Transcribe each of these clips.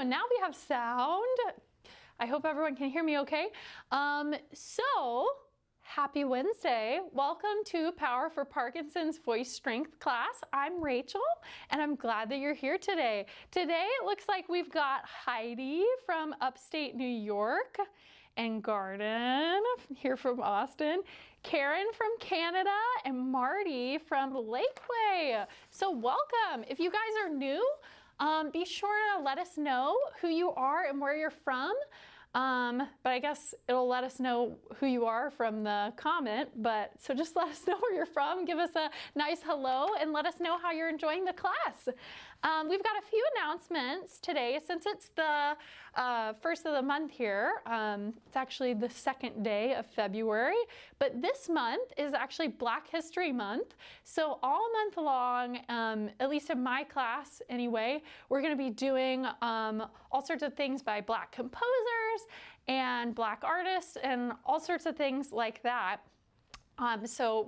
and now we have sound. I hope everyone can hear me okay. So happy Wednesday. Welcome to Power for Parkinson's Voice Strength class. I'm Rachel, and I'm glad that you're here today. Today, it looks like we've got Heidi from upstate New York, and Garden here from Austin, Karen from Canada, and Marty from Lakeway. So welcome. If you guys are new, be sure to let us know who you are and where you're from. But I guess it'll let us know who you are from the comment, so just let us know where you're from, give us a nice hello, and let us know how you're enjoying the class. We've got a few announcements today since it's the first of the month here. It's actually the second day of February, but this month is actually Black History Month. So all month long, at least in my class anyway, we're going to be doing all sorts of things by Black composers and Black artists and all sorts of things like that. So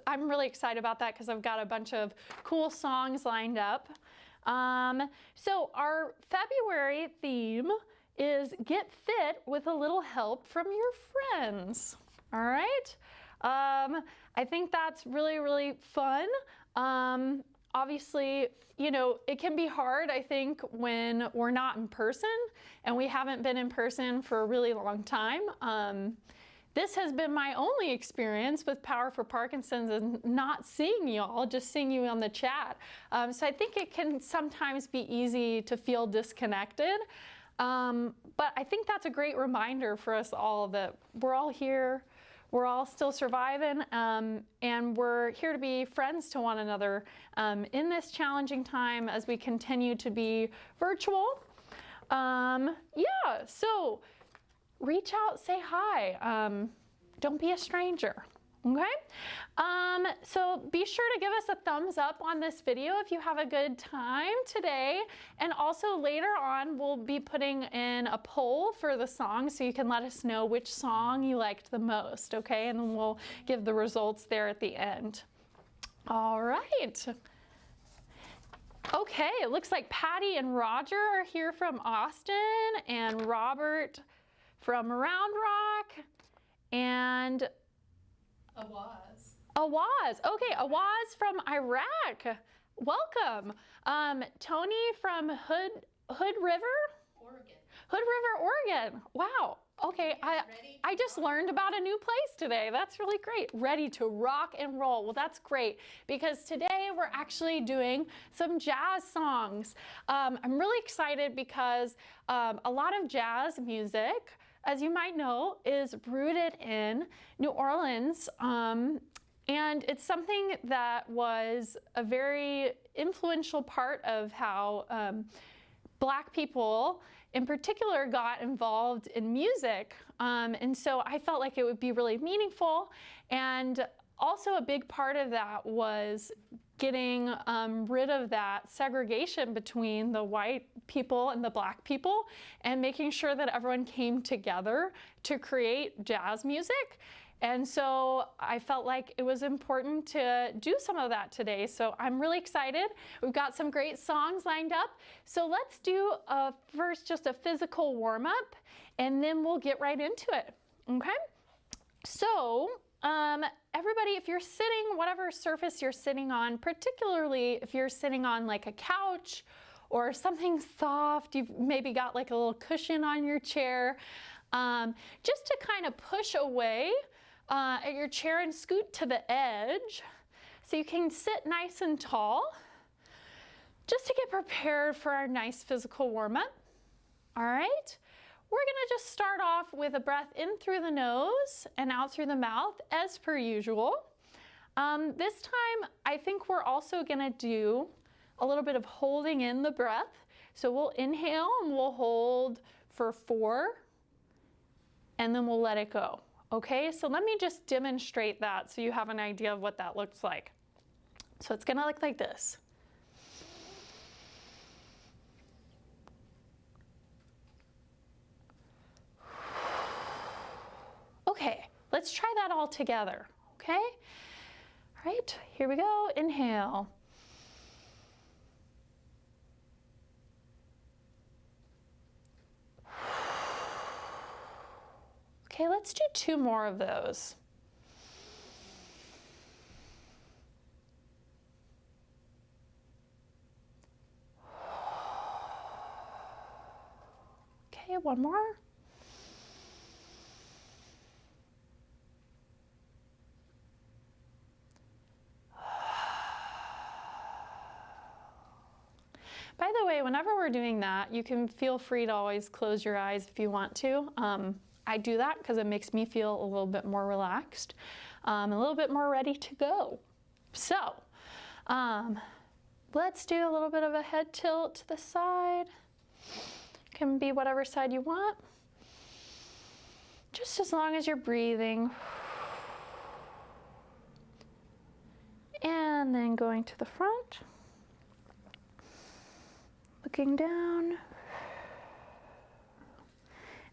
I'm really excited about that because I've got a bunch of cool songs lined up. So our February theme is Get Fit with a Little Help from Your Friends. All right. I think that's really, really fun. Obviously, you know, it can be hard, I think, when we're not in person, and we haven't been in person for a really long time. This has been my only experience with Power for Parkinson's, and not seeing y'all, just seeing you on the chat. So I think it can sometimes be easy to feel disconnected. But I think that's a great reminder for us all that we're all here. We're all still surviving, and we're here to be friends to one another in this challenging time as we continue to be virtual. Yeah, so reach out, say hi. Don't be a stranger. Okay, so be sure to give us a thumbs up on this video if you have a good time today. And also later on, we'll be putting in a poll for the song so you can let us know which song you liked the most, okay? And then we'll give the results there at the end. All right. Okay, it looks like Patty and Roger are here from Austin, and Robert from Round Rock, and Awaz. Okay, Awaz from Iraq. Welcome. Tony from Hood River? Oregon. Hood River, Oregon. Wow. Okay, I just learned about a new place today. That's really great. Ready to rock and roll. Well, that's great because today we're actually doing some jazz songs. I'm really excited because a lot of jazz music, as you might know, is rooted in New Orleans, and it's something that was a very influential part of how Black people in particular got involved in music, and so I felt like it would be really meaningful. And also a big part of that was getting rid of that segregation between the white people and the Black people, and making sure that everyone came together to create jazz music. And so I felt like it was important to do some of that today. So I'm really excited. We've got some great songs lined up. So let's do first just a physical warm-up, and then we'll get right into it, okay? So everybody, if you're sitting, whatever surface you're sitting on, particularly if you're sitting on like a couch or something soft, you've maybe got like a little cushion on your chair, just to kind of push away at your chair and scoot to the edge so you can sit nice and tall, just to get prepared for our nice physical warm-up. All right. We're gonna just start off with a breath in through the nose and out through the mouth as per usual. This time, I think we're also gonna do a little bit of holding in the breath. So we'll inhale and we'll hold for 4, and then we'll let it go. Okay, so let me just demonstrate that so you have an idea of what that looks like. So it's gonna look like this. Okay, let's try that all together, okay? All right, here we go. Inhale. Okay, let's do 2 more of those. Okay, 1 more. By the way, whenever we're doing that, you can feel free to always close your eyes if you want to. I do that because it makes me feel a little bit more relaxed, a little bit more ready to go. So, let's do a little bit of a head tilt to the side. Can be whatever side you want, just as long as you're breathing. And then going to the front. Looking down,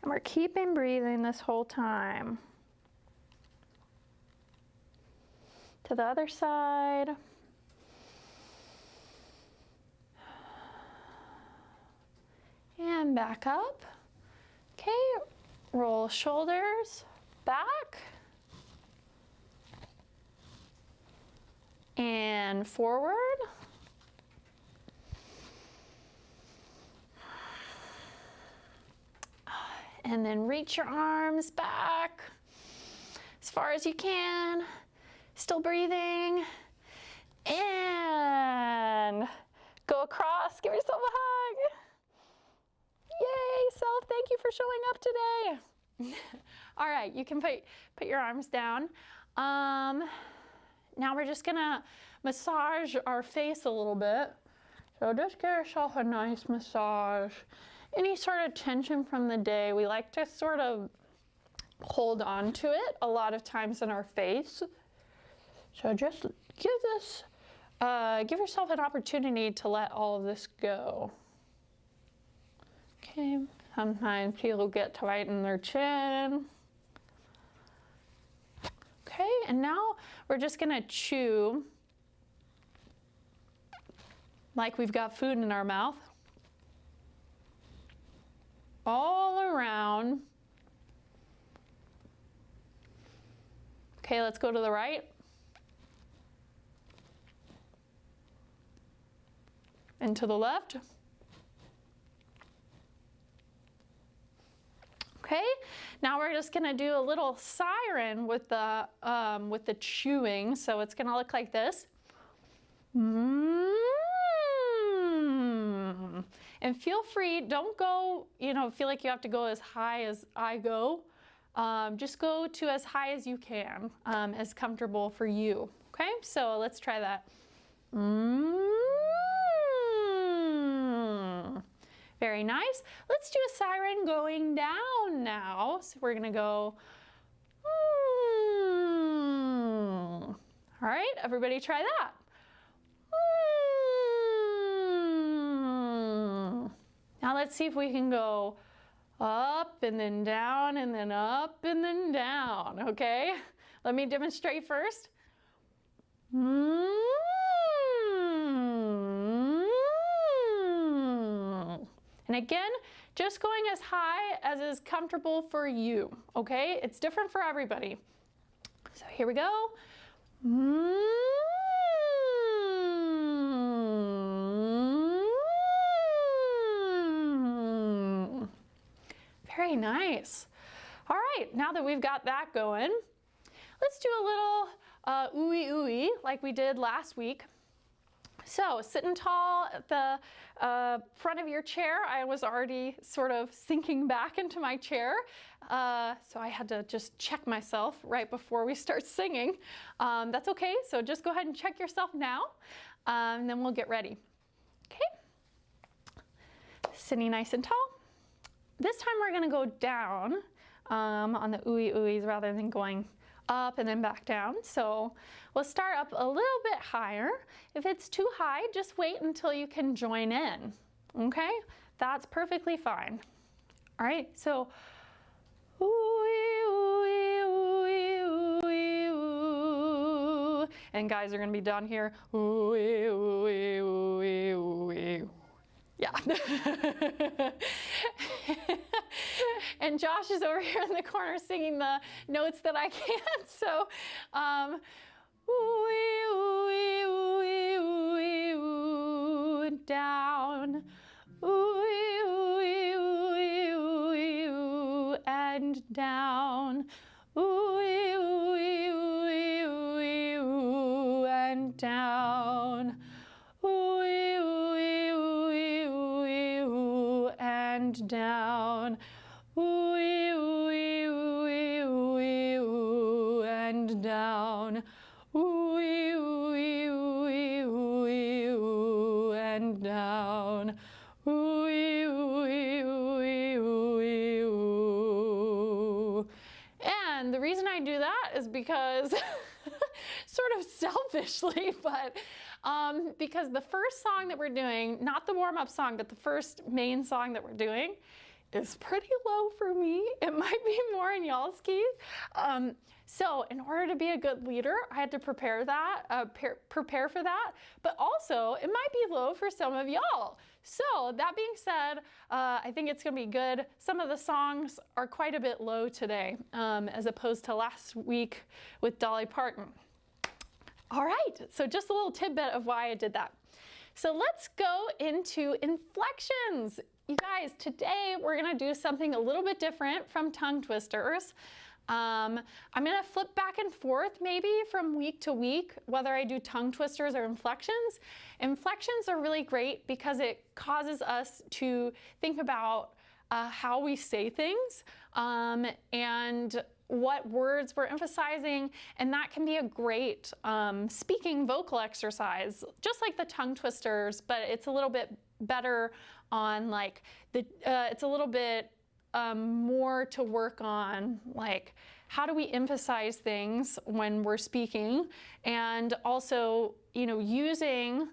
and we're keeping breathing this whole time. To the other side. And back up. Okay, roll shoulders back. And forward. And then reach your arms back as far as you can. Still breathing. And go across, give yourself a hug. Yay, self, thank you for showing up today. All right, you can put your arms down. Now we're just gonna massage our face a little bit. So just give yourself a nice massage. Any sort of tension from the day, we like to sort of hold on to it a lot of times in our face. So just give yourself an opportunity to let all of this go. Okay, sometimes people get tight in their chin. Okay, and now we're just gonna chew like we've got food in our mouth. All around. Okay, let's go to the right. And to the left. Okay, now we're just gonna do a little siren with the chewing. So it's gonna look like this. And feel free, don't go, feel like you have to go as high as I go. Just go to as high as you can, as comfortable for you. Okay, so let's try that. Very nice. Let's do a siren going down now. So we're gonna go. All right, everybody try that. Now let's see if we can go up and then down and then up and then down, okay? Let me demonstrate first. And again, just going as high as is comfortable for you, okay? It's different for everybody. So here we go. Very nice. All right, now that we've got that going, let's do a little ooey ooey like we did last week. So sitting tall at the front of your chair. I was already sort of sinking back into my chair, so I had to just check myself right before we start singing. That's okay, so just go ahead and check yourself now, and then we'll get ready. Okay, sitting nice and tall. This time we're gonna go down on the ooey ooeys rather than going up and then back down. So we'll start up a little bit higher. If it's too high, just wait until you can join in, okay? That's perfectly fine. All right, so ooey, ooey, ooey, ooey, ooey. And guys are gonna be down here, ooey, ooey, ooey, ooey. Yeah. And And Josh is over here in the corner singing the notes that I can't. So, down, and down, and down, and down, and down, and down, and the reason I do that is because sort of selfishly, but because the first song that we're doing, not the warm-up song, but the first main song that we're doing is pretty low for me. It might be more in y'all's keys. So in order to be a good leader, I had to prepare for that, but also it might be low for some of y'all. So that being said, I think it's gonna be good. Some of the songs are quite a bit low today, as opposed to last week with Dolly Parton. All right, so just a little tidbit of why I did that. So let's go into inflections. You guys, today we're gonna do something a little bit different from tongue twisters. I'm gonna flip back and forth maybe from week to week, whether I do tongue twisters or inflections. Inflections are really great because it causes us to think about how we say things and what words we're emphasizing, and that can be a great speaking vocal exercise, just like the tongue twisters, but it's a little bit better on like it's a little bit more to work on, like how do we emphasize things when we're speaking, and also, you know, using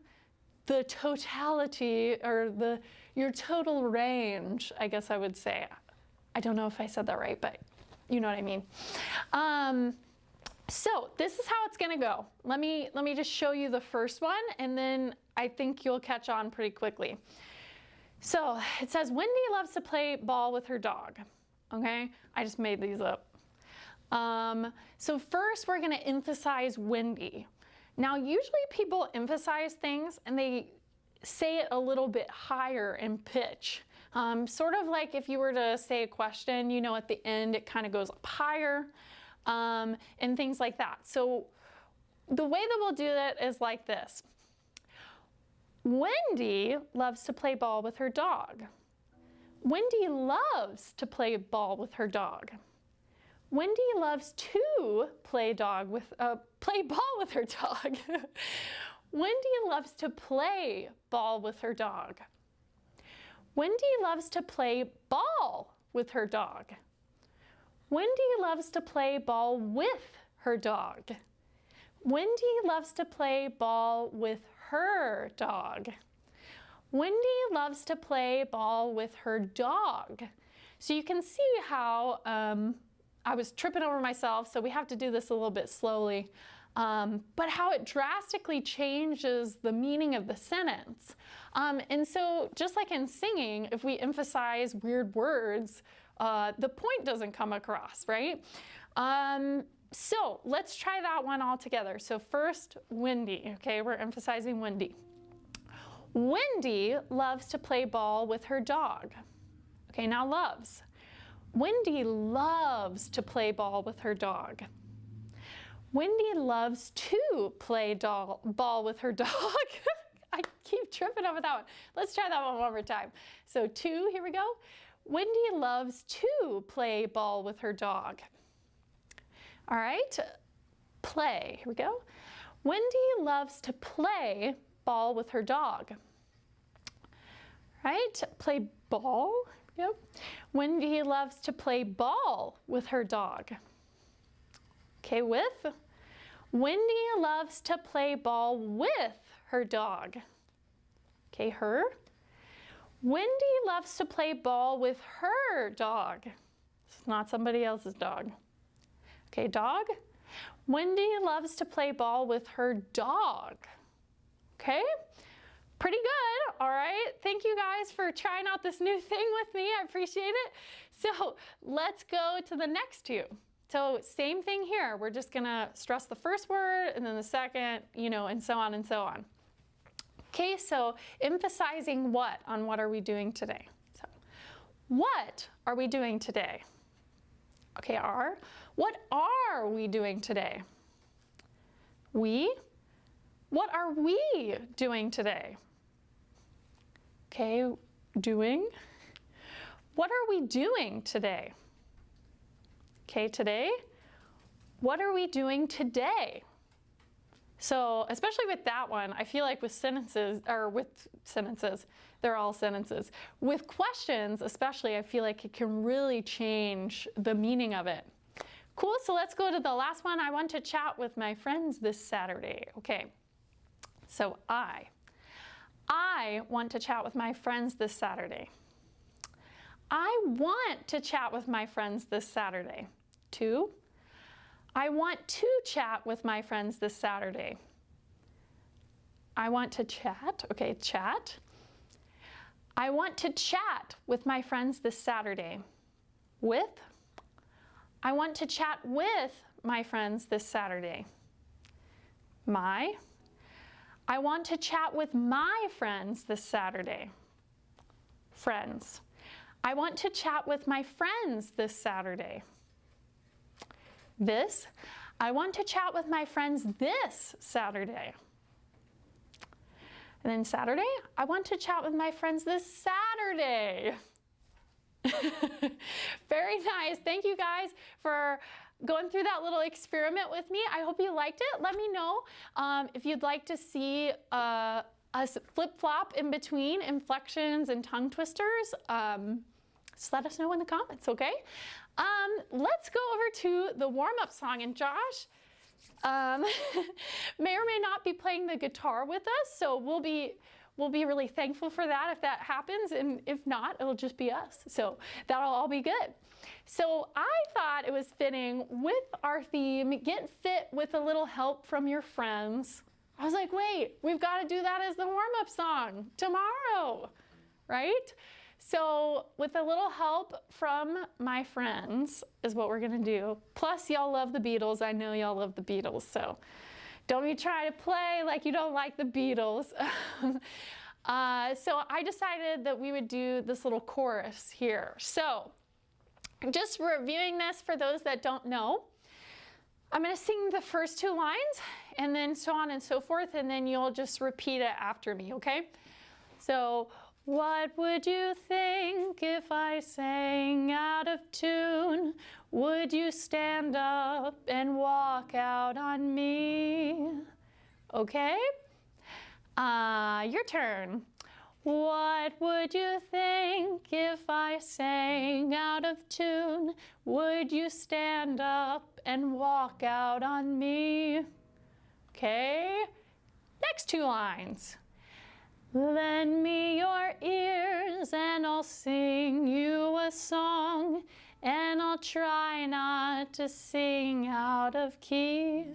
the totality or your total range, I guess I would say. I don't know if I said that right, but you know what I mean. So this is how it's gonna go. Let me just show you the first one, and then I think you'll catch on pretty quickly. So it says, Wendy loves to play ball with her dog. Okay, I just made these up. So first we're gonna emphasize Wendy. Now usually people emphasize things and they say it a little bit higher in pitch. Sort of like if you were to say a question, you know, at the end it kind of goes up higher and things like that. So the way that we'll do that is like this. Wendy loves to play ball with her dog. Wendy loves to play ball with her dog. Wendy loves to play ball with her dog. Wendy loves to play ball with her dog. Wendy loves to play ball with her dog. Wendy loves to play ball with her dog. Wendy loves to play ball with her dog. Wendy loves to play ball with her dog. So you can see how I was tripping over myself, so we have to do this a little bit slowly. But how it drastically changes the meaning of the sentence. And so just like in singing, if we emphasize weird words, the point doesn't come across, right? So let's try that one all together. So first, Wendy, okay, we're emphasizing Wendy. Wendy loves to play ball with her dog. Okay, now loves. Wendy loves to play ball with her dog. Wendy loves to play ball with her dog. I keep tripping over that one. Let's try that one more time. So two, here we go. Wendy loves to play ball with her dog. All right, play, here we go. Wendy loves to play ball with her dog. Right, play ball, here we go. Wendy loves to play ball with her dog. Okay, with. Wendy loves to play ball with her dog. Okay, her. Wendy loves to play ball with her dog. It's not somebody else's dog. Okay, dog. Wendy loves to play ball with her dog. Okay, Pretty good, all right. Thank you guys for trying out this new thing with me. I appreciate it. So let's go to the next two. So same thing here. We're just gonna stress the first word and then the second, you know, and so on and so on. Okay, so emphasizing what on what are we doing today? So what are we doing today? Okay, what are we doing today? We. What are we doing today? Okay, doing. What are we doing today? Okay, today. What are we doing today? So, especially with that one, I feel like with sentences, they're all sentences. With questions, especially, I feel like it can really change the meaning of it. Cool, so let's go to the last one. I want to chat with my friends this Saturday. Okay, so I want to chat with my friends this Saturday. I want to chat with my friends this Saturday. 2. I want to chat with my friends this Saturday. I want to chat, okay, chat. I want to chat with my friends this Saturday. With. I want to chat with my friends this Saturday. My. I want to chat with my friends this Saturday. Friends. I want to chat with my friends this Saturday. This. I want to chat with my friends this Saturday. And then Saturday. I want to chat with my friends this Saturday. Very nice. Thank you guys for going through that little experiment with me. I hope you liked it. Let me know if you'd like to see us flip-flop in between inflections and tongue twisters. Just let us know in the comments, okay? Let's go over to the warm-up song. And Josh may or may not be playing the guitar with us, so we'll be really thankful for that if that happens, and if not, it'll just be us. So that'll all be good. So I thought it was fitting with our theme, get fit with a little help from your friends. I was like, wait, we've got to do that as the warm-up song tomorrow, right? So with a little help from my friends is what we're gonna do. Plus y'all love the Beatles. I know y'all love the Beatles, so don't be trying to play like you don't like the Beatles. So I decided that we would do this little chorus here. So just reviewing this for those that don't know, I'm going to sing the first 2 lines and then so on and so forth, and then you'll just repeat it after me, okay? So, what would you think if I sang out of tune? Would you stand up and walk out on me? Okay? Your turn. What would you think if I sang out of tune? Would you stand up and walk out on me? Okay? Next 2 lines. Lend me your ears and I'll sing you a song, and I'll try not to sing out of key.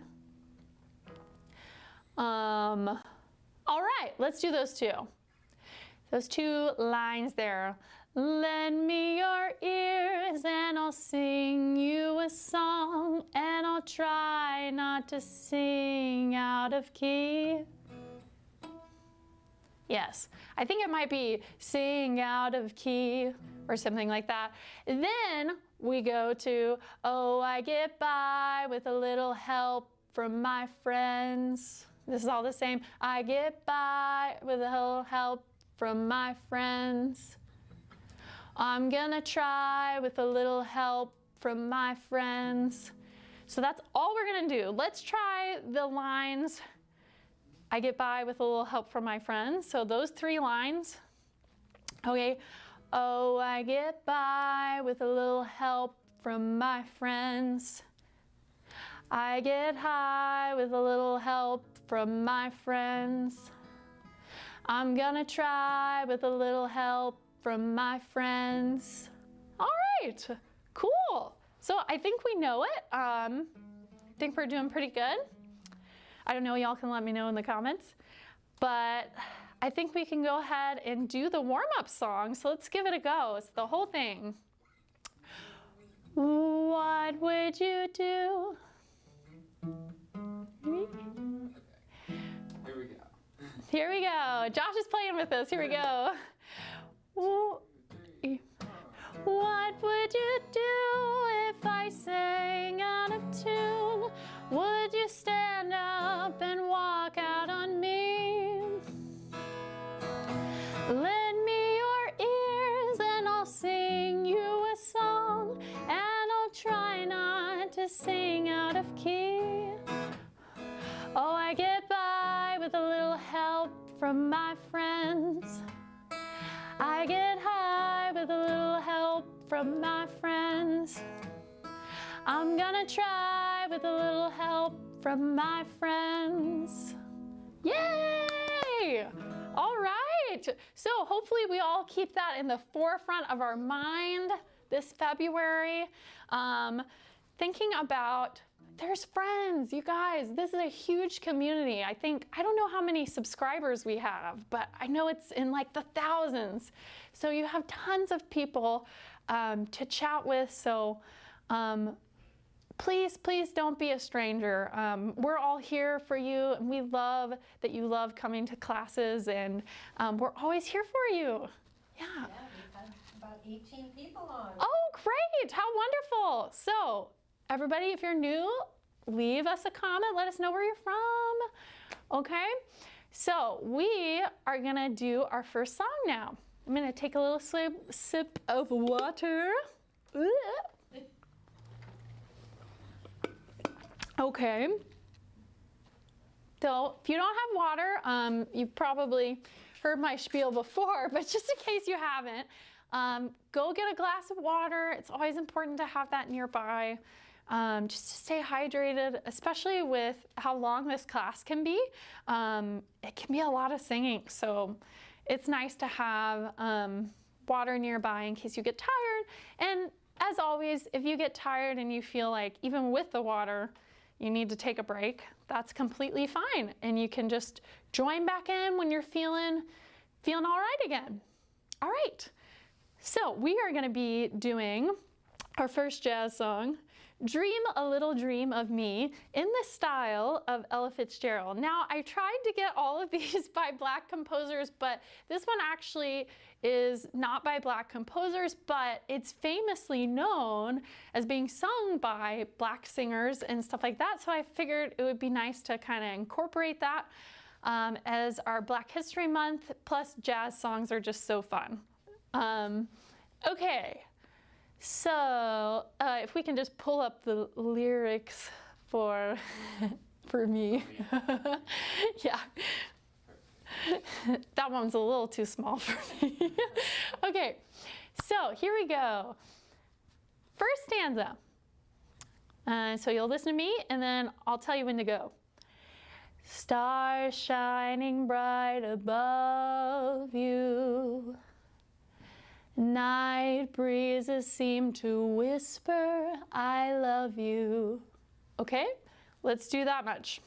All right, let's do those 2. Those 2 lines there. Lend me your ears and I'll sing you a song, and I'll try not to sing out of key. Yes, I think it might be sing out of key or something like that. Then we go to, oh, I get by with a little help from my friends. This is all the same. I get by with a little help from my friends. I'm gonna try with a little help from my friends. So that's all we're gonna do. Let's try the lines. I get by with a little help from my friends. So those 3 lines. Okay. Oh, I get by with a little help from my friends. I get high with a little help from my friends. I'm gonna try with a little help from my friends. All right, cool. So I think we know it. I think we're doing pretty good. I don't know, y'all can let me know in the comments. But I think we can go ahead and do the warm-up song. So let's give it a go. It's the whole thing. What would you do? Here we go. Here we go. Josh is playing with us. Here we go. What would you do if I sang out of tune? Would you stand up and walk out on me? Lend me your ears and I'll sing you a song, and I'll try not to sing out of key. Oh, I get by with a little help from my friends. I get high with a little help from my friends. I'm gonna try with a little help from my friends. Yay! All right, so hopefully we all keep that in the forefront of our mind this February. Thinking about, there's friends, you guys, this is a huge community. I don't know how many subscribers we have, but I know it's in like the thousands. So you have tons of people to chat with, so please don't be a stranger. We're all here for you, and we love that you love coming to classes, and we're always here for you. Yeah. Yeah, we've had about 18 people on. Oh, great, how wonderful. So everybody, if you're new, leave us a comment, let us know where you're from, okay? So we are gonna do our first song now. I'm gonna take a little sip of water. Okay, so if you don't have water, you've probably heard my spiel before, but just in case you haven't, go get a glass of water. It's always important to have that nearby. Just to stay hydrated, especially with how long this class can be. It can be a lot of singing, so it's nice to have water nearby in case you get tired. And as always, if you get tired and you feel like even with the water, you need to take a break, that's completely fine. And you can just join back in when you're feeling all right again. All right, so we are gonna be doing our first jazz song, Dream a Little Dream of Me, in the style of Ella Fitzgerald. Now, I tried to get all of these by Black composers, but this one actually is not by Black composers, but it's famously known as being sung by Black singers and stuff like that. So I figured it would be nice to kind of incorporate that as our Black History Month, plus jazz songs are just so fun. Okay. So if we can just pull up the lyrics for me. Yeah. That one's a little too small for me. Okay, so here we go. First stanza. So you'll listen to me and then I'll tell you when to go. Stars shining bright above you. Night breezes seem to whisper, I love you. Okay, let's do that much.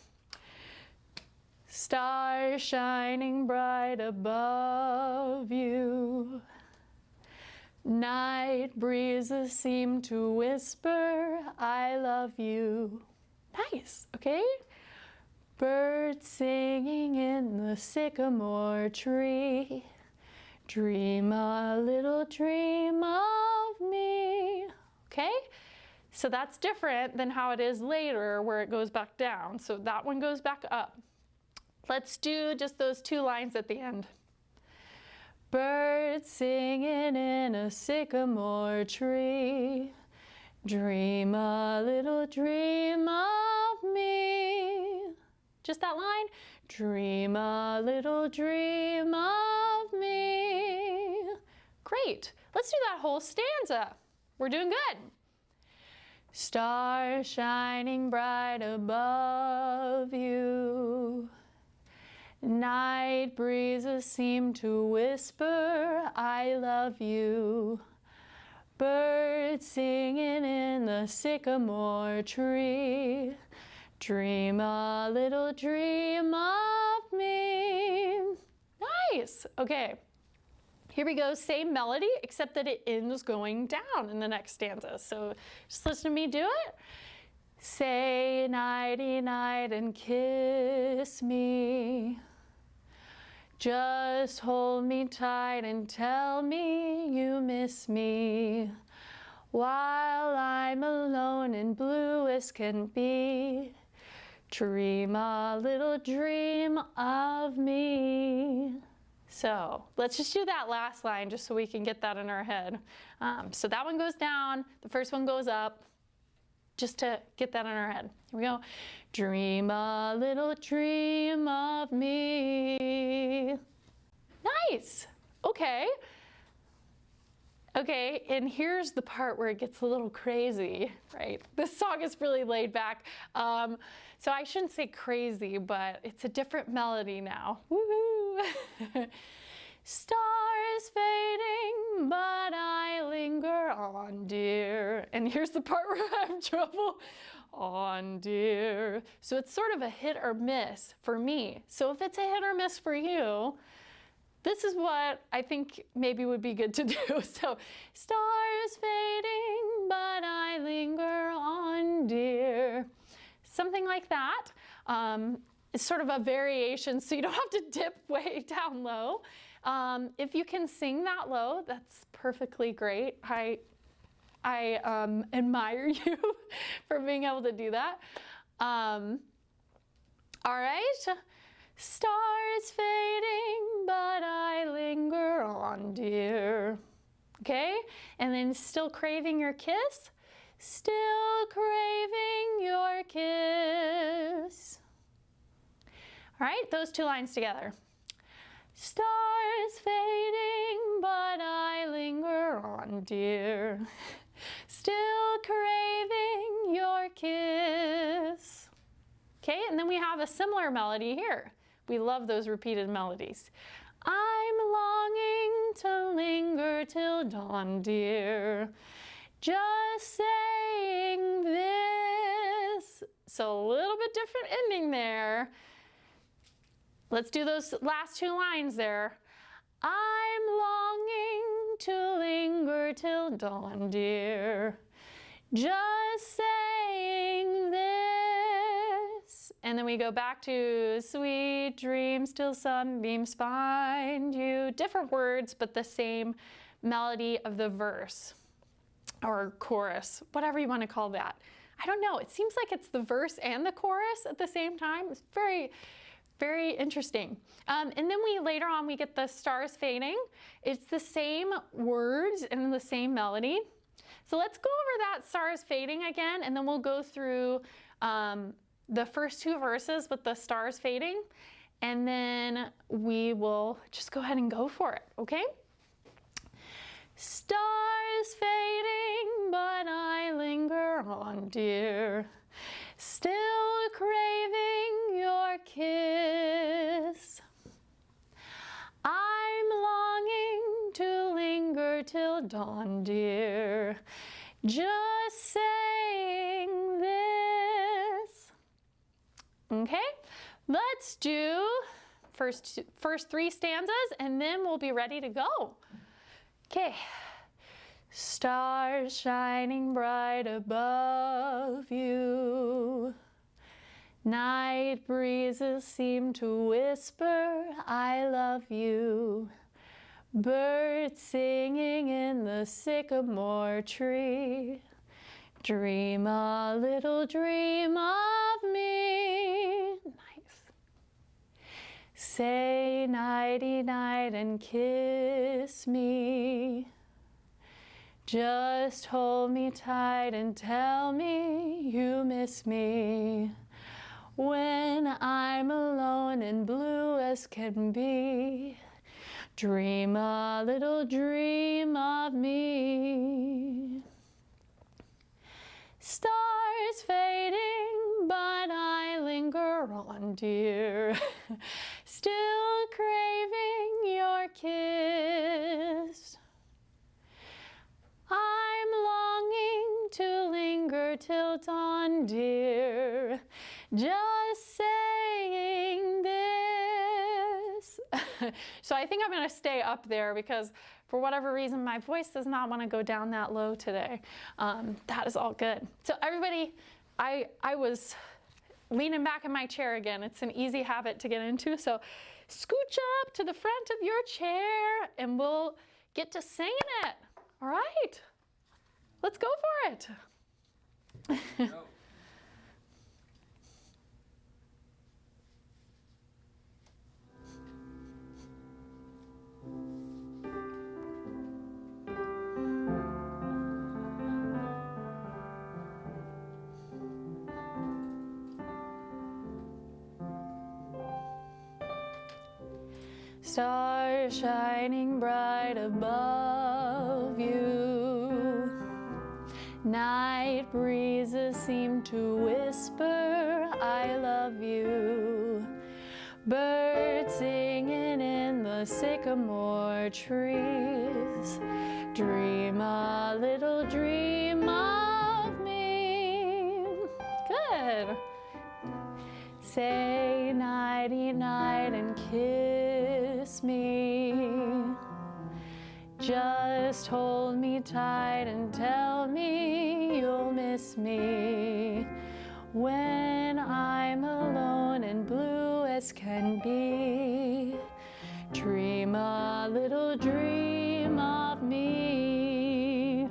Stars shining bright above you. Night breezes seem to whisper, I love you. Nice, okay? Birds singing in the sycamore tree. Dream a little dream of me. Okay? So that's different than how it is later where it goes back down. So that one goes back up. Let's do just those two lines at the end. Birds singing in a sycamore tree. Dream a little dream of me. Just that line. Dream a little dream of me. Great. Let's do that whole stanza. We're doing good. Stars shining bright above you. Night breezes seem to whisper, I love you. Birds singing in the sycamore tree. Dream a little dream of me. Nice. Okay. Here we go. Same melody, except that it ends going down in the next stanza. So just listen to me do it. Say nighty night and kiss me. Just hold me tight and tell me you miss me. While I'm alone and blue as can be, dream a little dream of me. So let's just do that last line just so we can get that in our head. So that one goes down, the first one goes up, just to get that in our head. Here we go. Dream a little dream of me. Nice. Okay. Okay, and here's the part where it gets a little crazy, right? This song is really laid back. So I shouldn't say crazy, but it's a different melody now. Woohoo! Stars fading, but I linger on, dear. And here's the part where I have trouble. On, dear. So it's sort of a hit or miss for me. So if it's a hit or miss for you, this is what I think maybe would be good to do. So, stars fading, but I linger on, dear. Something like that. It's sort of a variation, so you don't have to dip way down low. If you can sing that low, that's perfectly great. I admire you for being able to do that. All right. Stars fading, but I linger on, dear. Okay, and then still craving your kiss. Still craving your kiss. All right, those two lines together. Stars fading, but I linger on, dear. Still craving your kiss. Okay, and then we have a similar melody here. We love those repeated melodies. I'm longing to linger till dawn, dear. Just saying this. So a little bit different ending there. Let's do those last two lines there. I'm longing to linger till dawn, dear. Just saying this. And then we go back to sweet dreams till sunbeams find you. Different words, but the same melody of the verse or chorus, whatever you want to call that. I don't know. It seems like it's the verse and the chorus at the same time. It's very, very interesting. And then later on we get the stars fading. It's the same words and the same melody. So let's go over that stars fading again, and then we'll go through the first two verses with the stars fading, and then we will just go ahead and go for it, okay? Stars fading, but I linger on, dear. Still craving your kiss. I'm longing to linger till dawn, dear. Just saying this. Okay, let's do first three stanzas, and then we'll be ready to go. Okay. Stars shining bright above you. Night breezes seem to whisper, I love you. Birds singing in the sycamore tree. Dream a little dream of me. Nice. Say nighty night and kiss me. Just hold me tight and tell me you miss me. When I'm alone and blue as can be, dream a little dream of me. Stars fading, but I linger on, dear. Still craving your kiss. I'm longing to linger till dawn, dear. Just saying this. So I think I'm going to stay up there because for whatever reason, my voice does not want to go down that low today. That is all good. So everybody, I was leaning back in my chair again. It's an easy habit to get into. So scooch up to the front of your chair and we'll get to singing it. All right, let's go for it. Go. Stars shining bright above you. Night breezes seem to whisper, I love you. Birds singing in the sycamore trees. Dream a little dream of me. Good. Say nighty night and kiss me. Just hold me tight and tell me you'll miss me when I'm alone and blue as can be. Dream a little dream of me.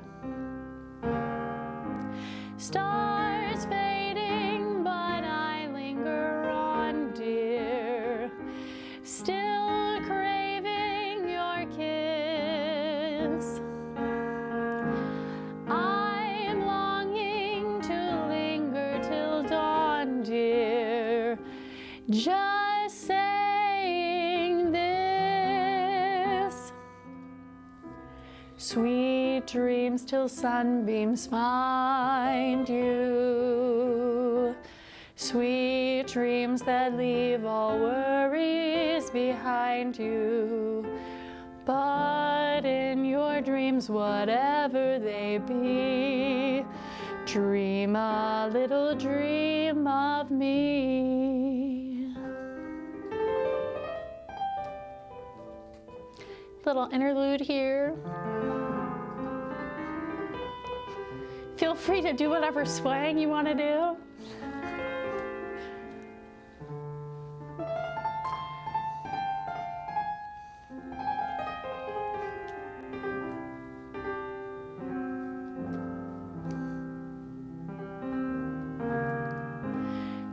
Stars fading, but I linger on, dear. Still craving your kiss. I'm longing to linger till dawn, dear. Just saying this. Sweet dreams till sunbeams find you. Sweet dreams that leave all worries behind you. But in your dreams, whatever they be, dream a little dream of me. Little interlude here. Feel free to do whatever swaying you want to do.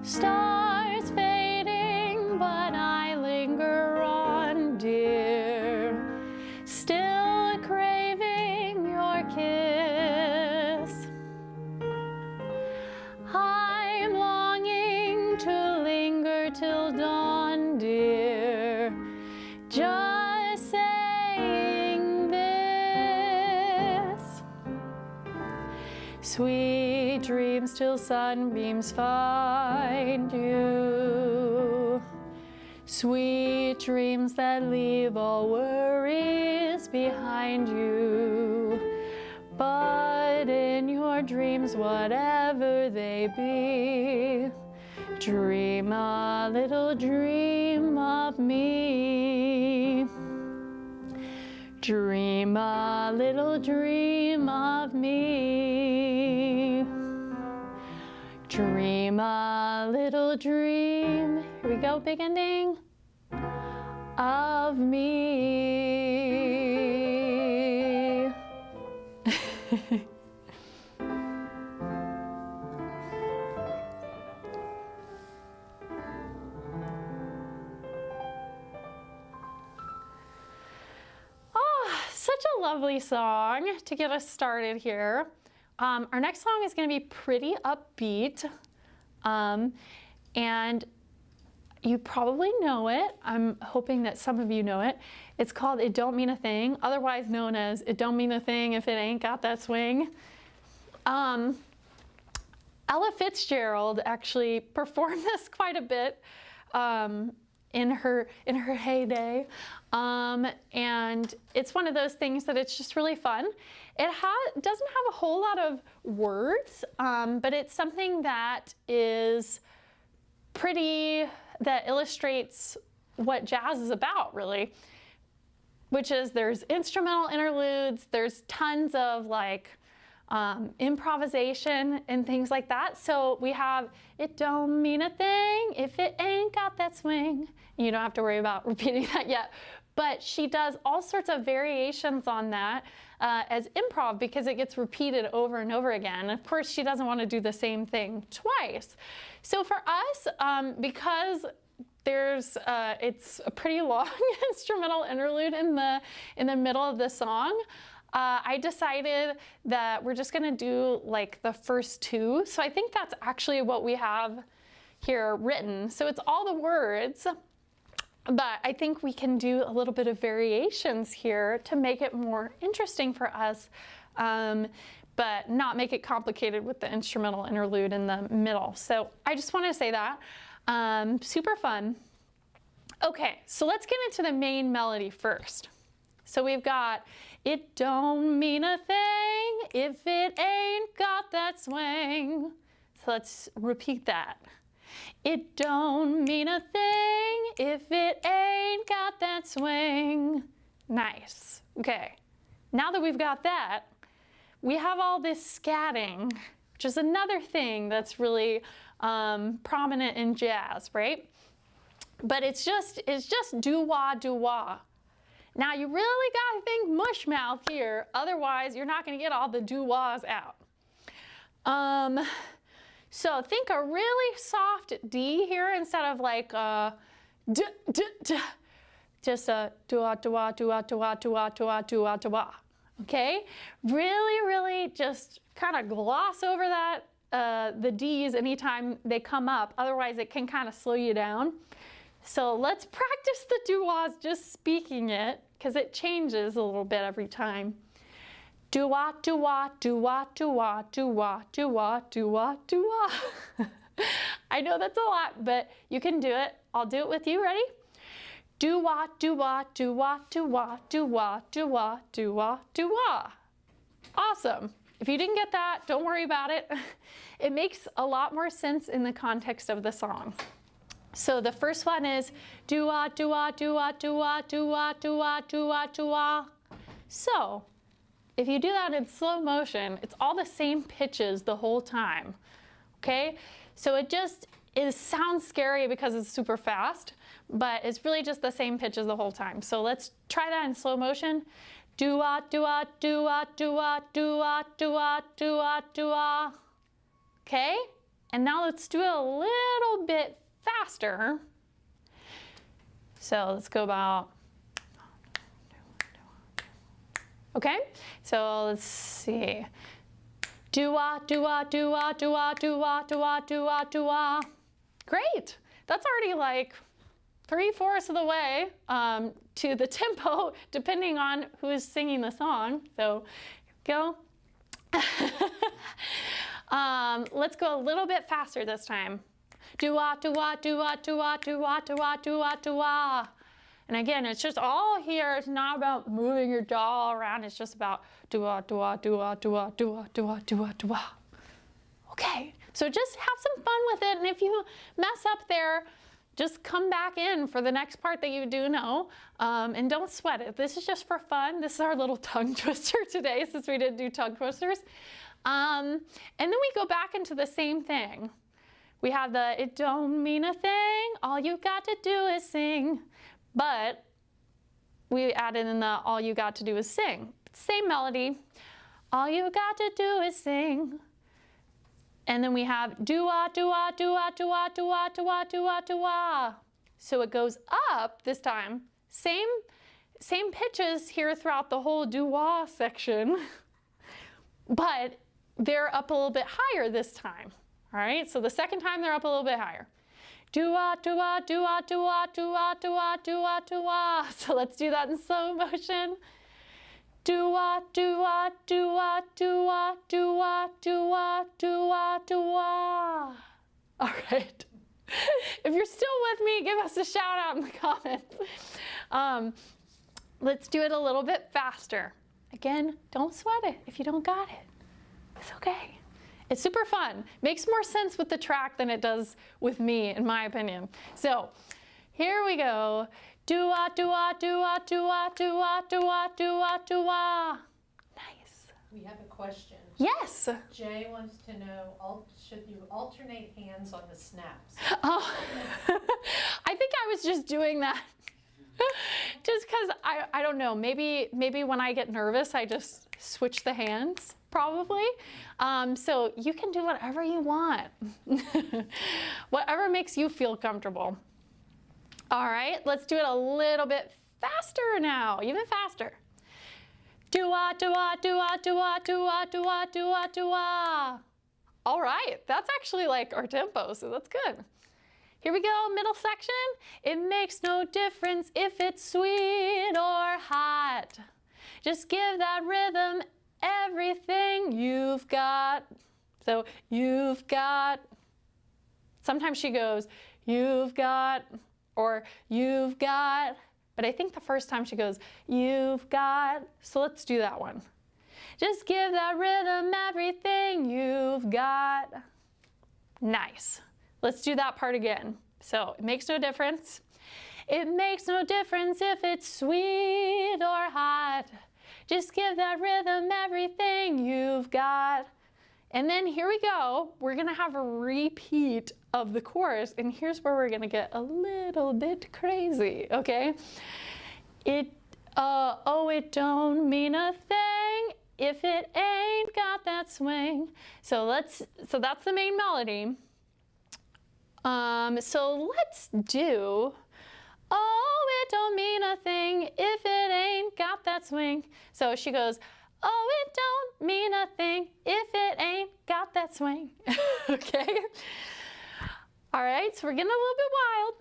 Stars fading, but I linger on, dear. Still craving your kiss. I'm longing to linger till dawn, dear. Just saying this. Sweet dreams till sunbeams find you. Sweet dreams that leave all worries behind you. But in your dreams, whatever they be, dream a little dream of me. Dream a little dream of me. Dream a little dream. Here we go, big ending. Of me. Such a lovely song to get us started here. Our next song is going to be pretty upbeat, and you probably know it. I'm hoping that some of you know it. It's called It Don't Mean a Thing, otherwise known as It Don't Mean a Thing If It Ain't Got That Swing. Ella Fitzgerald actually performed this quite a bit in her heyday, and it's one of those things that it's just really fun. It doesn't have a whole lot of words, but it's something that is pretty, that illustrates what jazz is about, really, which is there's instrumental interludes, there's tons of like improvisation and things like that. So we have, it don't mean a thing if it ain't got that swing. You don't have to worry about repeating that yet. But she does all sorts of variations on that as improv because it gets repeated over and over again. Of course, she doesn't want to do the same thing twice. So for us, because there's, it's a pretty long instrumental interlude in the middle of the song, I decided that we're just gonna do like the first two. So I think that's actually what we have here written. So it's all the words, but I think we can do a little bit of variations here to make it more interesting for us, but not make it complicated with the instrumental interlude in the middle. So I just want to say that. Super fun. Okay, so let's get into the main melody first. So we've got, it don't mean a thing if it ain't got that swing. So let's repeat that. It don't mean a thing if it ain't got that swing. Nice. Okay, now that we've got that, we have all this scatting, which is another thing that's really prominent in jazz, right? But it's just doo-wah, doo-wah. Now you really gotta think mush mouth here, otherwise you're not gonna get all the doo-wahs out. So think a really soft D here instead of like d, d, d. Just a doo-wah, doo-wah, doo-wah, doo-wah, doo-wah, doo-wah, doo-wah, doo-wah. Okay? Really just kind of gloss over that, the D's anytime they come up, otherwise it can kind of slow you down. So let's practice the doo-wahs just speaking it, because it changes a little bit every time. Doo-wah, doo-wah, doo-wah, doo-wah, doo-wah, doo-wah, doo-wah, doo-wah. I know that's a lot, but you can do it. I'll do it with you. Ready? Doo-wah, doo-wah, doo-wah, doo-wah, doo-wah, doo-wah, doo-wah, doo-wah. Awesome. If you didn't get that, don't worry about it. It makes a lot more sense in the context of the song. So the first one is doo-wah, doo-wah, doo-wah, doo-wah, doo-wah, doo-wah, doo-wah, doo-wah. So if you do that in slow motion, it's all the same pitches the whole time, okay? So it sounds scary because it's super fast, but it's really just the same pitches the whole time. So let's try that in slow motion. Doo-wah, doo-wah, doo-wah, doo-wah, doo-wah, doo-wah, doo-wah, doo-wah. Okay? And now let's do it a little bit faster. So let's go about, okay? So let's see. Doo-wah, doo-wah, doo-wah, doo-wah, doo-wah, doo-wah, doo-wah, doo-wah. Great. That's already like 3/4 of the way to the tempo, depending on who's singing the song. So go. Let's go a little bit faster this time. Doo-wah, doo-wah, doo-wah, doo-wah, doo-wah, doo-wah, doo-wah, doo-wah. And again, it's just all here. It's not about moving your jaw around. It's just about doo-wah, doo-wah, doo-wah, doo-wah, doo-wah, doo-wah, doo-wah, doo-wah. Okay, so just have some fun with it. And if you mess up there, just come back in for the next part that you do know, and don't sweat it. This is just for fun. This is our little tongue twister today, since we didn't do tongue twisters. And then we go back into the same thing. We have the, it don't mean a thing, all you got to do is sing. But we added in the, all you got to do is sing. Same melody. All you got to do is sing. And then we have doo-wah, doo-wah, doo-wah, doo-wah, doo-wah, doo-wah, doo-wah, doo-wah. So it goes up this time. Same pitches here throughout the whole doo-wah section, but they're up a little bit higher this time. All right, so the second time they're up a little bit higher. Doo-wah, doo-wah, doo-wah, doo-wah, doo-wah, doo-wah, doo-wah, doo-wah. So let's do that in slow motion. Doo-wah, doo-wah, doo-wah, doo-wah, doo-wah, doo-wah, doo-wah, doo-wah. All right. If you're still with me, give us a shout out in the comments. Let's do it a little bit faster. Again, don't sweat it if you don't got it. It's okay. It's super fun. Makes more sense with the track than it does with me, in my opinion. So Here we go. Do-ah, do-ah, do-ah, do-ah, do-ah, do-ah, do-ah, do-ah. Nice. We have a question. Yes. Jay wants to know, should you alternate hands on the snaps? Oh, I think I was just doing that. Just because, I don't know, maybe when I get nervous, I just switch the hands, probably. So you can do whatever you want. Whatever makes you feel comfortable. All right, let's do it a little bit faster now, even faster. Do-ah, do-ah, do-ah, do-ah, do-ah, do-ah, do-ah, do-ah. All right, that's actually like our tempo, so that's good. Here we go, middle section. It makes no difference if it's sweet or hot. Just give that rhythm everything you've got. So you've got. Sometimes she goes, you've got, or you've got. But I think the first time she goes, you've got. So let's do that one. Just give that rhythm everything you've got. Nice. Let's do that part again. So it makes no difference. It makes no difference if it's sweet or hot. Just give that rhythm everything you've got. And then here we go. We're gonna have a repeat of the chorus, and here's where we're gonna get a little bit crazy, okay? It don't mean a thing if it ain't got that swing. So that's the main melody. So let's do, oh, it don't mean a thing if it ain't got that swing. So she goes, oh, it don't mean a thing if it ain't got that swing. Okay? All right, so we're getting a little bit wild.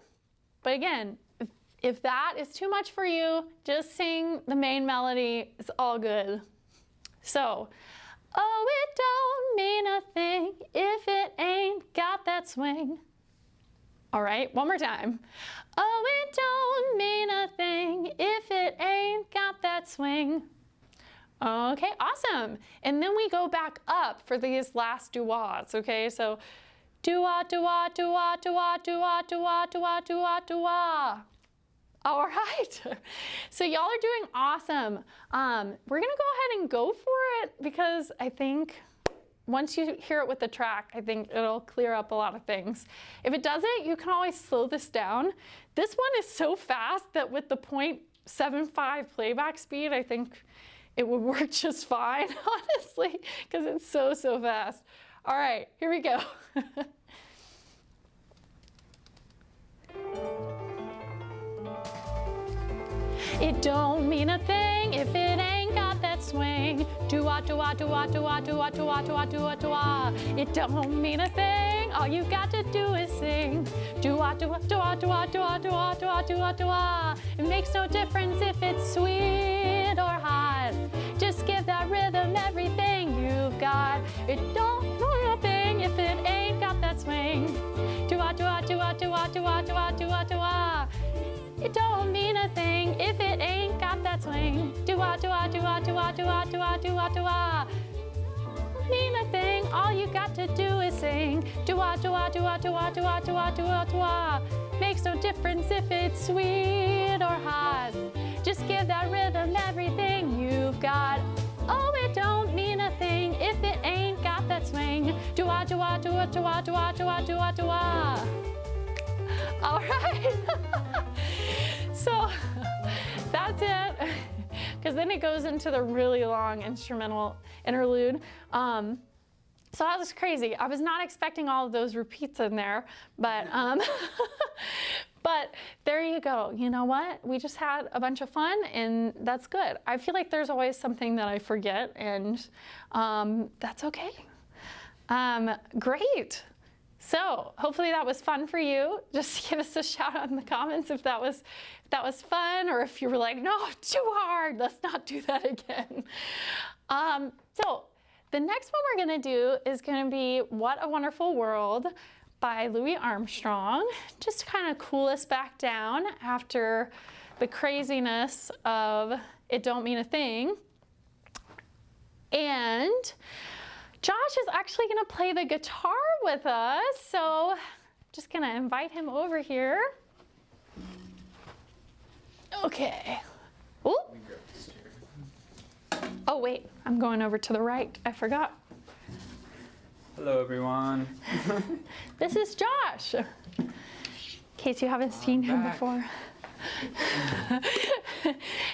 But again, if that is too much for you, just sing the main melody. It's all good. So, oh, it don't mean a thing if it ain't got that swing. All right, one more time. Oh, it don't mean a thing if it ain't got that swing. Okay, awesome. And then we go back up for these last doo-wahs, okay? So, doo-wah, doo-wah, doo-wah, doo-wah, doo-wah, doo-wah, doo-wah, doo-wah, doo-wah. All right, so y'all are doing awesome. We're gonna go ahead and go for it because I think once you hear it with the track, I think it'll clear up a lot of things. If it doesn't, you can always slow this down. This one is so fast that with the 0.75 playback speed, I think it would work just fine, honestly, because it's so fast. All right, here we go. It don't mean a thing if it ain't got that swing. Do-wah, do-wah, do-wah, do-wah, do-wah, do-wah, do-wah, do-wah, do-wah. It don't mean a thing, all you got to do is sing. Do-wah, do-wah, do-wah, do-wah, do-wah, do-wah, do-wah, do-wah, do-wah. It makes no difference if it's sweet or hot. Just give that rhythm everything you've got. It don't mean a thing if it ain't got that swing. Do-wah, do-wah, do-wah, do-wah, do-wah, do-wah, do-wah, do-wah. It don't mean a thing if it ain't got that swing. Do-wah, do-wah, do-wah, do-wah, do-wah, do-wah, do-wah, do-wah. Mean a thing, all you got to do is sing. Do-wah, do-wah, do-wah, do-wah, do-wah, do-wah, do-wah, do-wah. Makes no difference if it's sweet or hot. Just give that rhythm everything you've got. Oh, it don't mean a thing if it ain't got that swing. Do-wah, do-wah, do-wah, do-wah, do-wah, do-wah, do-wah, do-wah. All right. So that's it, because then it goes into the really long instrumental interlude. So that was crazy. I was not expecting all of those repeats in there, but but there you go. You know what? We just had a bunch of fun, and that's good. I feel like there's always something that I forget, and that's okay. Great. So hopefully that was fun for you. Just give us a shout out in the comments if that was fun, or if you were like, no, too hard, let's not do that again. So the next one we're gonna do is gonna be What a Wonderful World by Louis Armstrong, just to kind of cool us back down after the craziness of It Don't Mean a Thing. And Josh is actually going to play the guitar with us, so I'm just going to invite him over here. Okay. Ooh. Let me grab this chair. Oh wait, I'm going over to the right. I forgot. Hello, everyone. This is Josh. In case you haven't seen him back. before.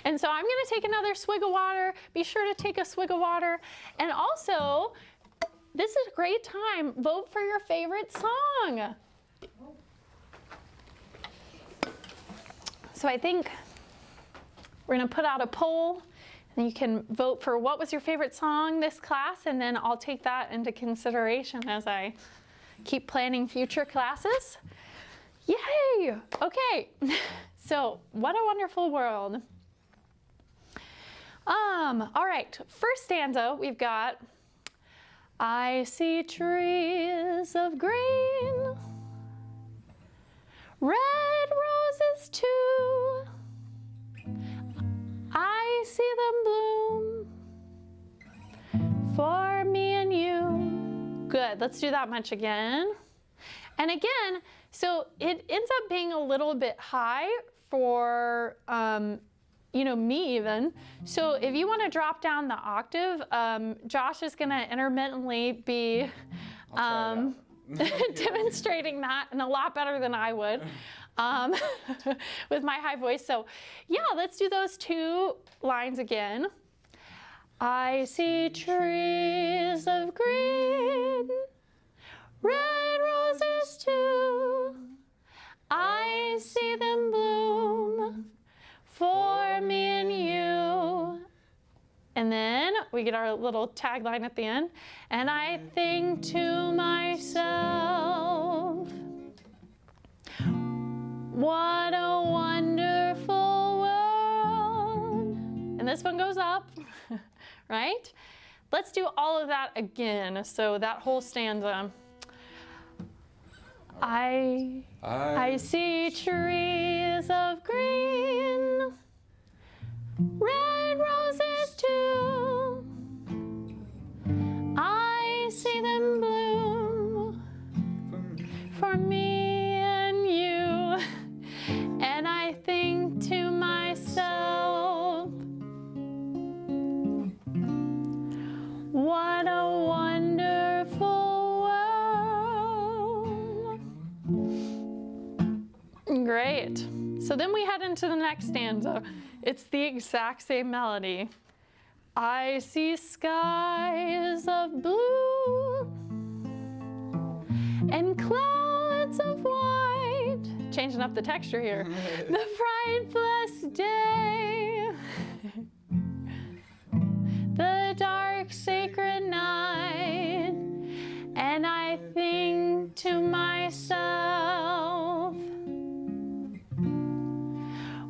And so I'm going to take another swig of water. Be sure to take a swig of water. And also, this is a great time. Vote for your favorite song. So I think we're going to put out a poll. And you can vote for what was your favorite song this class, and then I'll take that into consideration as I keep planning future classes. Yay! Okay, so what a wonderful world. All right, first stanza we've got, I see trees of green, red roses too. I see them bloom for me and you. Good, let's do that much again. And again, so it ends up being a little bit high for, me even. So if you want to drop down the octave, Josh is going to intermittently be demonstrating that, and a lot better than I would. With my high voice. So yeah, let's do those two lines again. I see trees of green, red roses too. I see them bloom for me and you. And then we get our little tagline at the end. And I think to myself, what a wonderful world. And this one goes up, right? Let's do all of that again. So that whole stanza. I see trees of green, red roses too. I see them bloom for me and you. And I think to myself, what a wonderful world. Great. So then we head into the next stanza. It's the exact same melody. I see skies of blue and clouds of white. Changing up the texture here. The bright, blessed day. The dark, sacred night. And I think to myself,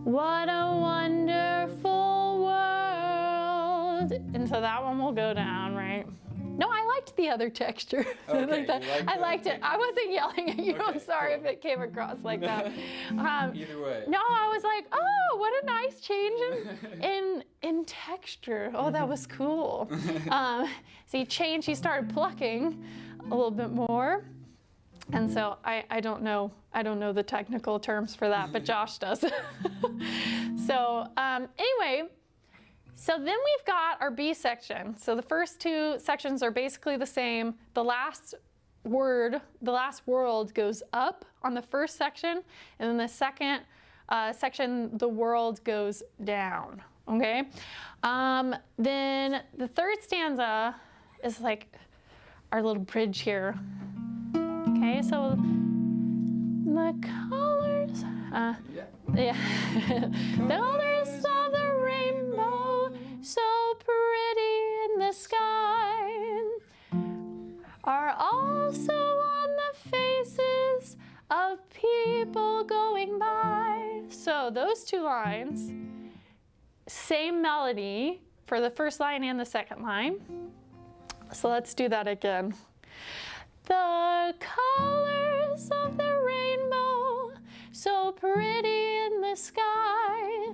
what a wonderful world. And so that one will go down, right? No, I liked the other texture. Okay, I liked it. I wasn't yelling at you. Okay, I'm sorry cool. if it came across like that. Either way. No, I was like, oh, what a nice change in texture. Oh, that was cool. So he changed, he started plucking a little bit more. And so I don't know the technical terms for that, but Josh does. So anyway, so then we've got our B section. So the first two sections are basically the same. The last world goes up on the first section, and then the second section, the world goes down, okay? Then the third stanza is like our little bridge here. Okay, so the colors, the colors of the rainbow, so pretty in the sky, are also on the faces of people going by. So those two lines, same melody for the first line and the second line. So let's do that again. The colors of the rainbow, so pretty in the sky,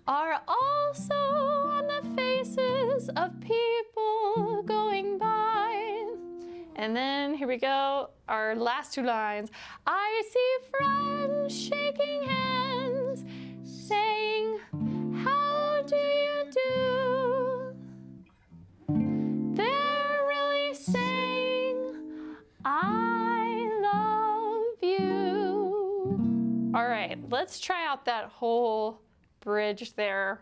are also on the faces of people going by. And then here we go, our last two lines. I see friends shaking hands, saying let's try out that whole bridge there.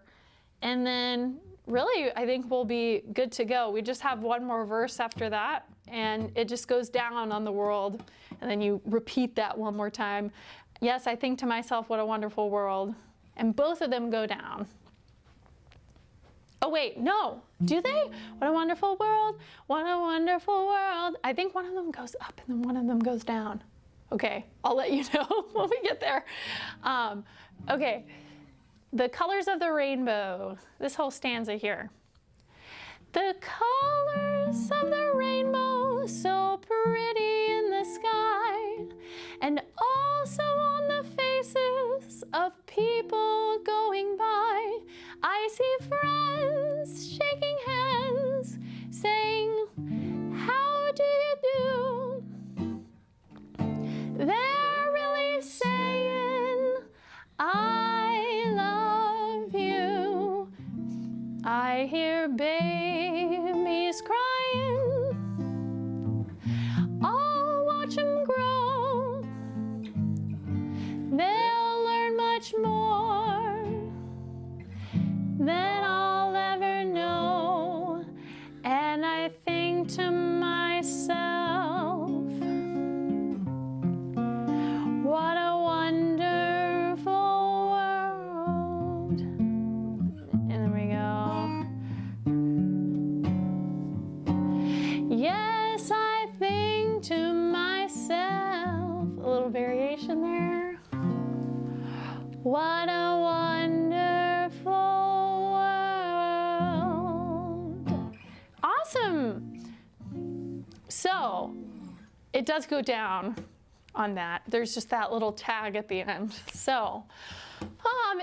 And then really, I think we'll be good to go. We just have one more verse after that, and it just goes down on the world. And then you repeat that one more time. Yes, I think to myself, what a wonderful world. And both of them go down. Oh, wait, no. Do they? What a wonderful world. What a wonderful world. I think one of them goes up and then one of them goes down. Okay, I'll let you know when we get there. Okay, the colors of the rainbow. This whole stanza here. The colors of the rainbow, so pretty in the sky, and also on the faces of people going by. I see friends shaking hands, saying, how do you do? They're really saying, I love you. I hear babies crying. I'll watch them grow. They'll learn much more than I'll ever know. And I think to myself, what a wonderful world. And then we go. Yes, I think to myself, a little variation there. What a wonderful world. Awesome. So it does go down on that. There's just that little tag at the end. So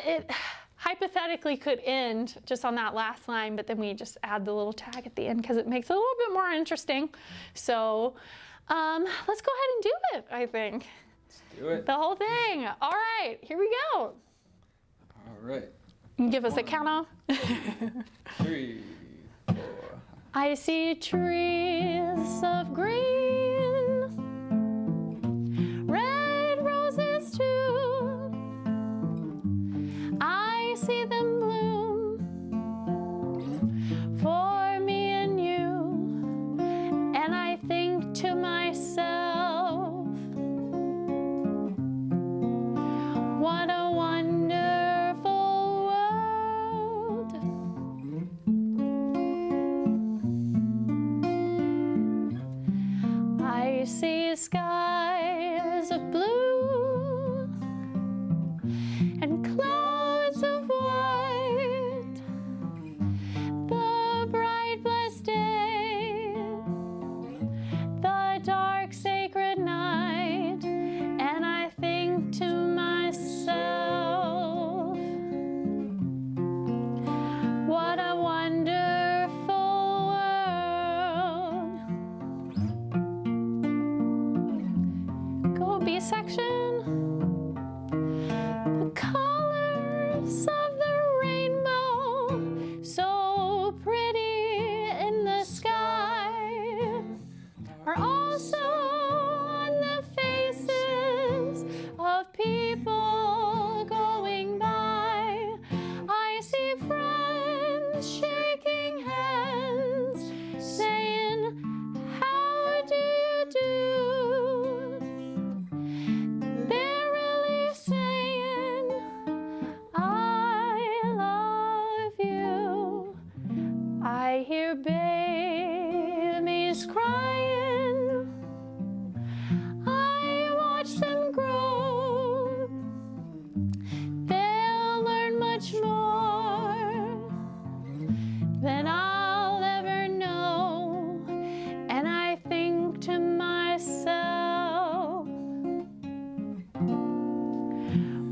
it hypothetically could end just on that last line, but then we just add the little tag at the end because it makes it a little bit more interesting. So let's go ahead and do it, I think. Let's do it. The whole thing. All right, here we go. All right. You can give us a count off. 3, 4. I see trees of green, red roses too. I see them bloom for me and you, and I think to myself, what a wonderful world. I see skies of blue and clouds of white, the bright blessed day, the dark sacred night, and I think to myself, what a wonderful world. Go B section. The colors of the rainbow, so pretty in the sky, are also on the faces of people going by. I see friends shaking hands, saying, how do you do? They're really saying, I love you. I hear babies crying. I watch them grow. They'll learn much more than I'll ever know. And I think to myself,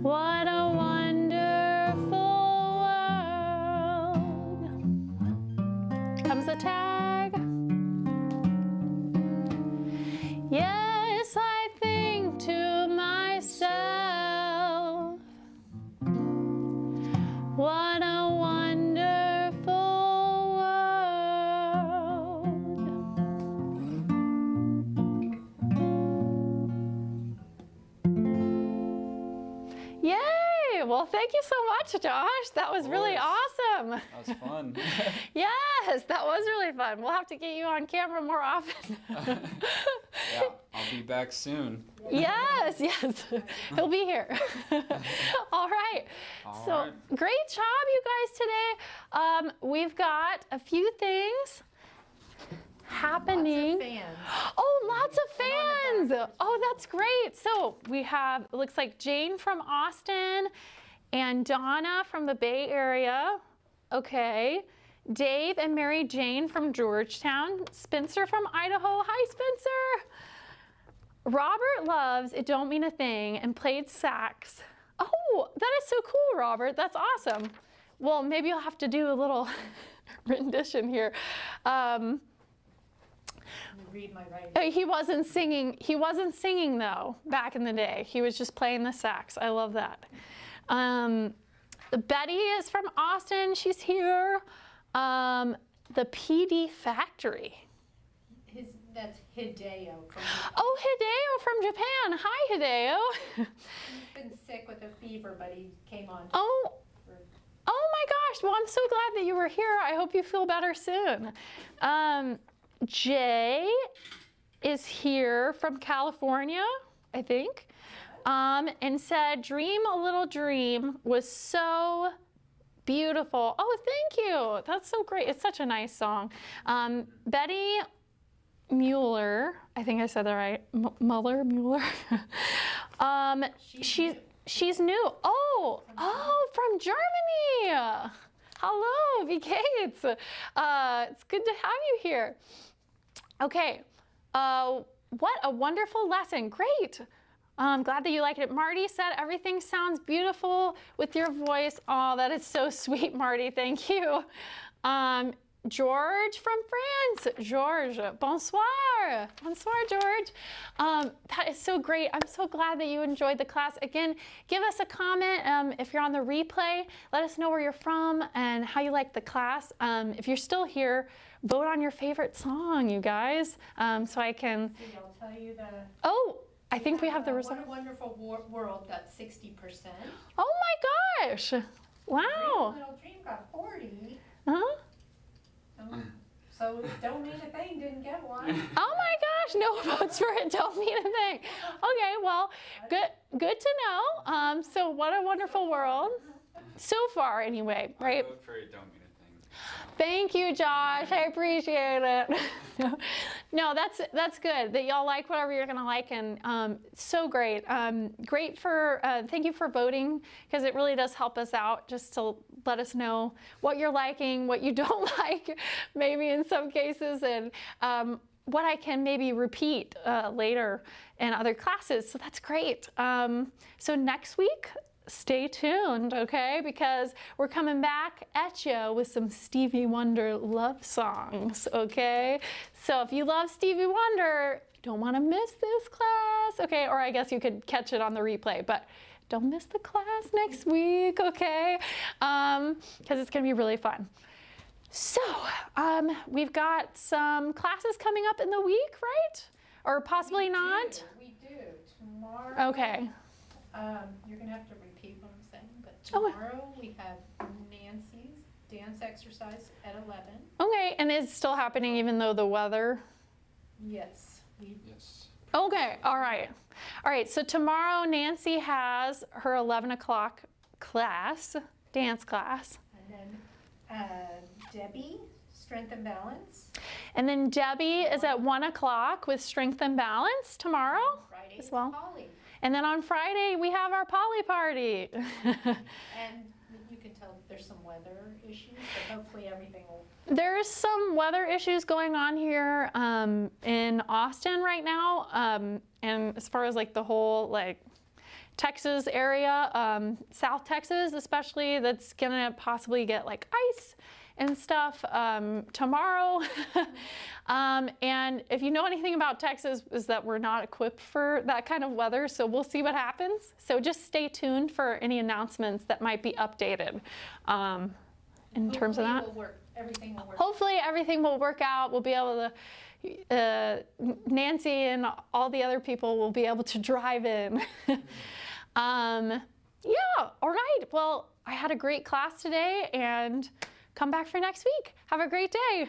what a wonderful world. Comes the tag. Well, thank you so much, Josh. That was really awesome. That was fun. Yes, that was really fun. We'll have to get you on camera more often. Yeah, I'll be back soon. Yes, yes. He'll be here. All right. So great job, you guys, today. We've got a few things happening. Lots of fans. Oh, lots of fans. Oh, that's great. So we have, it looks like Jane from Austin and Donna from the Bay Area. Okay. Dave and Mary Jane from Georgetown. Spencer from Idaho. Hi, Spencer. Robert loves It Don't Mean a Thing and played sax. Oh, that is so cool, Robert. That's awesome. Well, maybe you'll have to do a little rendition here. Read my writing. He wasn't singing. He wasn't singing though. Back in the day, he was just playing the sax. I love that. Betty is from Austin. She's here. The PD Factory. That's Hideo from Japan. Oh, Hideo from Japan. Hi, Hideo. He's been sick with a fever, but he came on. Oh my gosh. Well, I'm so glad that you were here. I hope you feel better soon. Jay is here from California, I think, and said, "Dream a Little Dream" was so beautiful. Oh, thank you. That's so great. It's such a nice song. Betty Mueller, I think I said that right. Mueller. She's new. Oh, from Germany. Hello, V. Gates. It's good to have you here. Okay, what a wonderful lesson. Great. I'm glad that you liked it. Marty said everything sounds beautiful with your voice. Oh, that is so sweet, Marty. Thank you. George from France. George, bonsoir. Bonsoir, George. That is so great. I'm so glad that you enjoyed the class. Again, give us a comment if you're on the replay. Let us know where you're from and how you like the class. If you're still here, vote on your favorite song, you guys, so I can... See, I'll tell you the... Oh, I think we have the result. What a Wonderful World got 60%. Oh my gosh. Wow. Dream Little Dream got 40. Huh? So Don't Mean a Thing didn't get one. Oh my gosh, no votes for It Don't Mean a Thing. Okay, well, good to know. So what a wonderful world. So far, anyway, right? I vote for It Don't Mean a Thing. Thank you, Josh. I appreciate it. No, that's good that y'all like whatever you're gonna like, and so great. Great for thank you for voting, because it really does help us out just to let us know what you're liking, what you don't like, maybe in some cases, and what I can maybe repeat later in other classes. So that's great. So next week, stay tuned, okay? Because we're coming back at you with some Stevie Wonder love songs, okay? So if you love Stevie Wonder, you don't want to miss this class, okay? Or I guess you could catch it on the replay, but don't miss the class next week, okay? Because it's going to be really fun. So we've got some classes coming up in the week, right? Or possibly not? We do. Tomorrow. Okay. You're going to have to repeat what I'm saying, but tomorrow we have Nancy's dance exercise at 11. Okay, and it's still happening even though the weather? Yes. Yes. Okay, all right. All right, so tomorrow Nancy has her 11 o'clock class, dance class. And then Debbie, Strength and Balance. And then Debbie is at 1 o'clock with Strength and Balance tomorrow Friday as well. Polly. And then on Friday we have our Polly party. And you can tell there's some weather issues, but hopefully everything will... There's some weather issues going on here in Austin right now. And as far as like the whole like Texas area, South Texas especially, that's gonna possibly get like ice and stuff tomorrow. And if you know anything about Texas, is that we're not equipped for that kind of weather, so we'll see what happens. So just stay tuned for any announcements that might be updated in terms of that. Everything will work. Hopefully everything will work out. We'll be able to, Nancy and all the other people will be able to drive in. Yeah, all right. Well, I had a great class today and come back for next week. Have a great day.